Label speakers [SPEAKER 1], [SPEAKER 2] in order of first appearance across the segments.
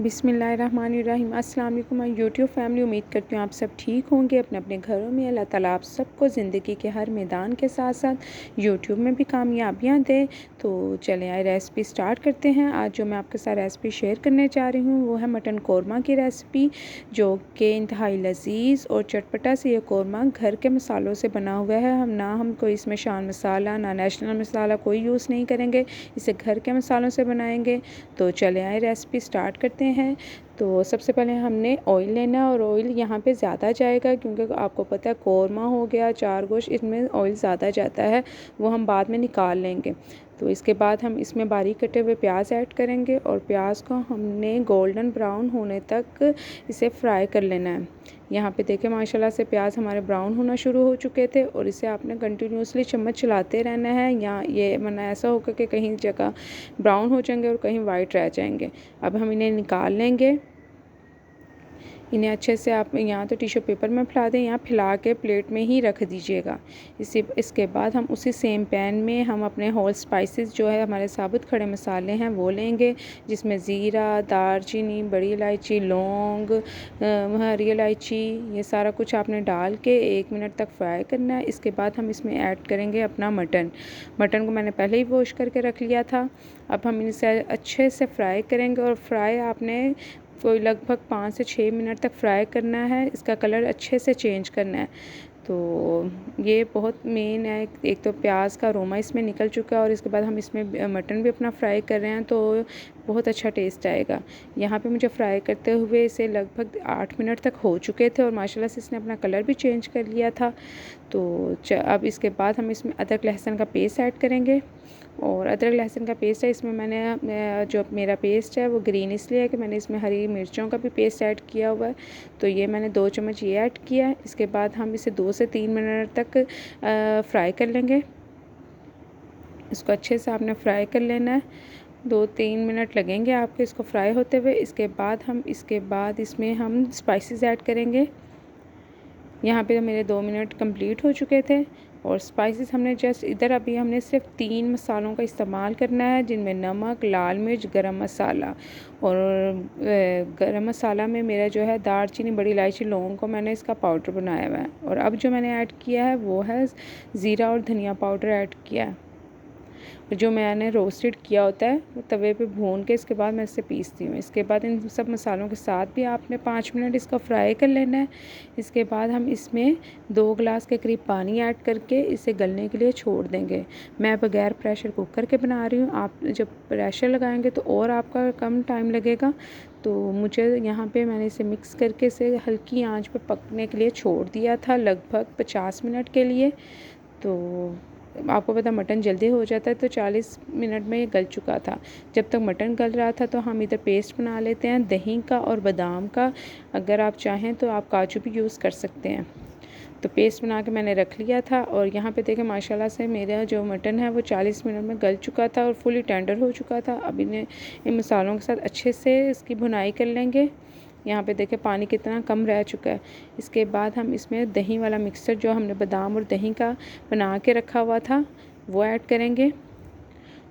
[SPEAKER 1] बिस्मिल्लाहिर्रहमानिर्रहीम। अस्सलाम वालेकुम माय यूट्यूब फैमिली। उम्मीद करती हूँ आप सब ठीक होंगे अपने अपने घरों में। अल्लाह ताला आप सबको ज़िंदगी के हर मैदान के साथ साथ यूट्यूब में भी कामयाबियाँ दे। तो चलें आए रेसिपी स्टार्ट करते हैं। आज जो मैं आपके साथ रेसिपी शेयर करने जा रही हूँ वो है मटन कौरमा की रेसिपी, जो कि इंतहाई लजीज़ और चटपटा से ये कौरमा घर के मसालों से बना हुआ है। हम कोई इसमें शान मसाला ना नेशनल मसाला कोई यूज़ नहीं करेंगे, इसे घर के मसालों से बनाएंगे। तो चले आए रेसिपी स्टार्ट करते हैं। तो सबसे पहले हमने ऑयल लेना है, और ऑयल यहाँ पे ज़्यादा जाएगा क्योंकि आपको पता है कौरमा हो गया, चार गोश्त, इसमें ऑयल ज़्यादा जाता है, वो हम बाद में निकाल लेंगे। तो इसके बाद हम इसमें बारीक कटे हुए प्याज ऐड करेंगे, और प्याज को हमने गोल्डन ब्राउन होने तक इसे फ्राई कर लेना है। यहाँ पे देखें माशाल्लाह से प्याज हमारे ब्राउन होना शुरू हो चुके थे, और इसे आपने कंटिन्यूसली चम्मच चलाते रहना है। यहाँ ये वरना ऐसा होगा कि कहीं जगह ब्राउन हो जाएंगे और कहीं वाइट रह जाएंगे। अब हम इन्हें निकाल लेंगे। इन्हें अच्छे से आप यहाँ तो टिश्यू पेपर में फैला दें, यहाँ फैला के प्लेट में ही रख दीजिएगा। इसके बाद हम उसी सेम पैन में हम अपने होल स्पाइसेस जो है हमारे साबुत खड़े मसाले हैं वो लेंगे, जिसमें ज़ीरा, दालचीनी, बड़ी इलायची, लौंग, हरी इलायची, ये सारा कुछ आपने डाल के 1 मिनट तक फ्राई करना है। इसके बाद हम इसमें ऐड करेंगे अपना मटन को मैंने पहले ही वॉश करके रख लिया था। अब हम इसे अच्छे से फ्राई करेंगे, और फ्राई आपने कोई लगभग 5 से 6 मिनट तक फ्राई करना है। इसका कलर अच्छे से चेंज करना है। तो ये बहुत मेन है। एक तो प्याज का अरोमा इसमें निकल चुका है, और इसके बाद हम इसमें मटन भी अपना फ्राई कर रहे हैं, तो बहुत अच्छा टेस्ट आएगा। यहाँ पे मुझे फ्राई करते हुए इसे लगभग 8 मिनट तक हो चुके थे, और माशाल्लाह से इसने अपना कलर भी चेंज कर लिया था। तो अब इसके बाद हम इसमें अदरक लहसुन का पेस्ट ऐड करेंगे, और अदरक लहसुन का पेस्ट है इसमें मैंने जो मेरा पेस्ट है वो ग्रीन इसलिए है कि मैंने इसमें हरी मिर्चों का भी पेस्ट ऐड किया हुआ है। तो ये मैंने 2 चम्मच ये ऐड किया है। इसके बाद हम इसे 2 से 3 मिनट तक फ्राई कर लेंगे। इसको अच्छे से आपने फ्राई कर लेना है। 2-3 मिनट लगेंगे आपको इसको फ्राई होते हुए। इसके बाद इसमें हम स्पाइसेस ऐड करेंगे। यहाँ पे मेरे 2 मिनट कंप्लीट हो चुके थे, और स्पाइसेस हमने जस्ट इधर अभी हमने सिर्फ 3 मसालों का इस्तेमाल करना है, जिनमें नमक, लाल मिर्च, गरम मसाला। और गरम मसाला में मेरा जो है दालचीनी, बड़ी इलायची, लौंग को मैंने इसका पाउडर बनाया हुआ है। और अब जो मैंने ऐड किया है वो है ज़ीरा और धनिया पाउडर ऐड किया है। जो मैंने रोस्टेड किया होता है वो तवे पे भून के इसके बाद मैं इसे पीसती हूँ। इसके बाद इन सब मसालों के साथ भी आपने 5 मिनट इसको फ्राई कर लेना है। इसके बाद हम इसमें 2 गिलास के करीब पानी ऐड करके इसे गलने के लिए छोड़ देंगे। मैं बगैर प्रेशर कुकर के बना रही हूँ, आप जब प्रेशर लगाएंगे तो और आपका कम टाइम लगेगा। तो मुझे यहाँ पे मैंने इसे मिक्स करके इसे हल्की आंच पर पकने के लिए छोड़ दिया था, लगभग 50 मिनट के लिए। तो आपको पता मटन जल्दी हो जाता है, तो 40 मिनट में ये गल चुका था। जब तक मटन गल रहा था तो हम इधर पेस्ट बना लेते हैं दही का और बादाम का। अगर आप चाहें तो आप काजू भी यूज़ कर सकते हैं। तो पेस्ट बना के मैंने रख लिया था, और यहाँ पे देखें माशाल्लाह से मेरा जो मटन है वो 40 मिनट में गल चुका था और फुली टेंडर हो चुका था। अब इन्हें इन मसालों के साथ अच्छे से इसकी भुनाई कर लेंगे। यहाँ पे देखें पानी कितना कम रह चुका है। इसके बाद हम इसमें दही वाला मिक्सचर जो हमने बादाम और दही का बना के रखा हुआ था वो ऐड करेंगे,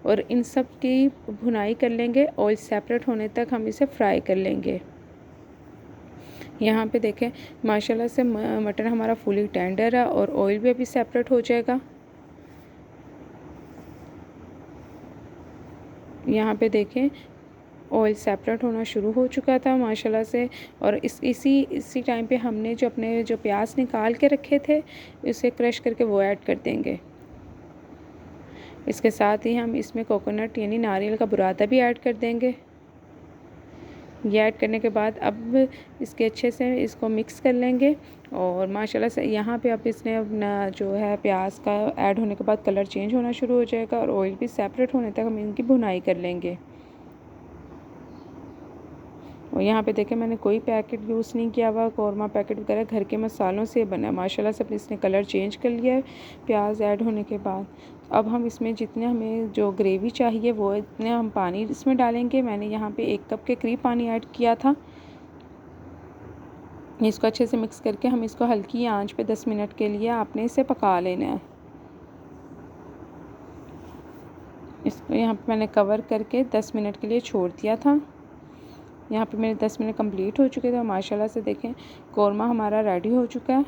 [SPEAKER 1] और इन सब की भुनाई कर लेंगे। ऑयल सेपरेट होने तक हम इसे फ्राई कर लेंगे। यहाँ पे देखें माशाल्लाह से मटन हमारा फुली टेंडर है, और ऑयल भी अभी सेपरेट हो जाएगा। यहाँ पे देखें ऑयल सेपरेट होना शुरू हो चुका था माशाल्लाह से। और इसी टाइम पे हमने जो प्याज निकाल के रखे थे उसे क्रश करके वो ऐड कर देंगे। इसके साथ ही हम इसमें कोकोनट यानी नारियल का बुरादा भी ऐड कर देंगे। ये ऐड करने के बाद अब इसके अच्छे से इसको मिक्स कर लेंगे। और माशाल्लाह से यहाँ पे अब इसने अपना जो है प्याज का ऐड होने के बाद कलर चेंज होना शुरू हो जाएगा, और ऑयल भी सेपरेट होने तक हम इनकी भुनाई कर लेंगे। और यहाँ पे देखें मैंने कोई पैकेट यूज़ नहीं किया हुआ, कौरमा पैकेट वगैरह घर के मसालों से बना। माशाल्लाह से इसने कलर चेंज कर लिया है प्याज ऐड होने के बाद। अब हम इसमें जितने हमें जो ग्रेवी चाहिए वो इतने हम पानी इसमें डालेंगे। मैंने यहाँ पे 1 कप के करीब पानी ऐड किया था। इसको अच्छे से मिक्स करके हम इसको हल्की आंच पे 10 मिनट के लिए आपने इसे पका लेना है। इसको यहाँ पे मैंने कवर करके 10 मिनट के लिए छोड़ दिया था। यहाँ पे मेरे 10 मिनट कंप्लीट हो चुके थे और माशाल्लाह से देखें कौरमा हमारा रेडी हो चुका है।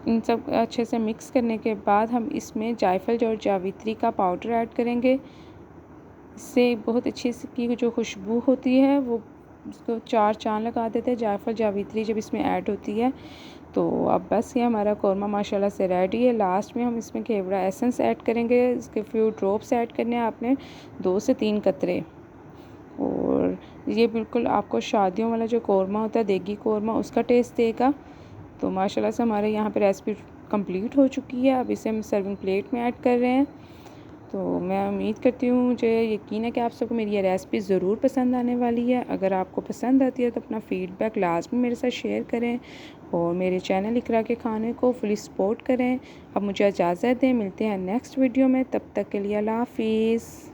[SPEAKER 1] इन सब अच्छे से मिक्स करने के बाद हम इसमें जायफल और जावित्री का पाउडर ऐड करेंगे। इससे बहुत अच्छी सी की जो खुशबू होती है वो उसको चार चांद लगा देते हैं जायफल जावित्री जब इसमें ऐड होती है। तो अब बस ये हमारा कौरमा माशाल्लाह से रेडी है। लास्ट में हम इसमें केवड़ा एसेंस ऐड करेंगे। इसके फ्यू ड्रॉप्स ऐड करने हैं आपने, 2 से 3 कतरे। और ये बिल्कुल आपको शादियों वाला जो कौरमा होता है देगी कौरमा उसका टेस्ट देगा। तो माशाल्लाह से हमारे यहाँ पे रेसिपी कंप्लीट हो चुकी है। अब इसे हम सर्विंग प्लेट में ऐड कर रहे हैं। तो मैं उम्मीद करती हूँ, मुझे यकीन है कि आप सबको मेरी ये रेसिपी ज़रूर पसंद आने वाली है। अगर आपको पसंद आती है तो अपना फ़ीडबैक लाजमी मेरे साथ शेयर करें और मेरे चैनल इकरा के खाने को फुली सपोर्ट करें। अब मुझे इजाज़त दें, मिलते हैं नेक्स्ट वीडियो में, तब तक के लिए अल्लाह हाफ़िज़।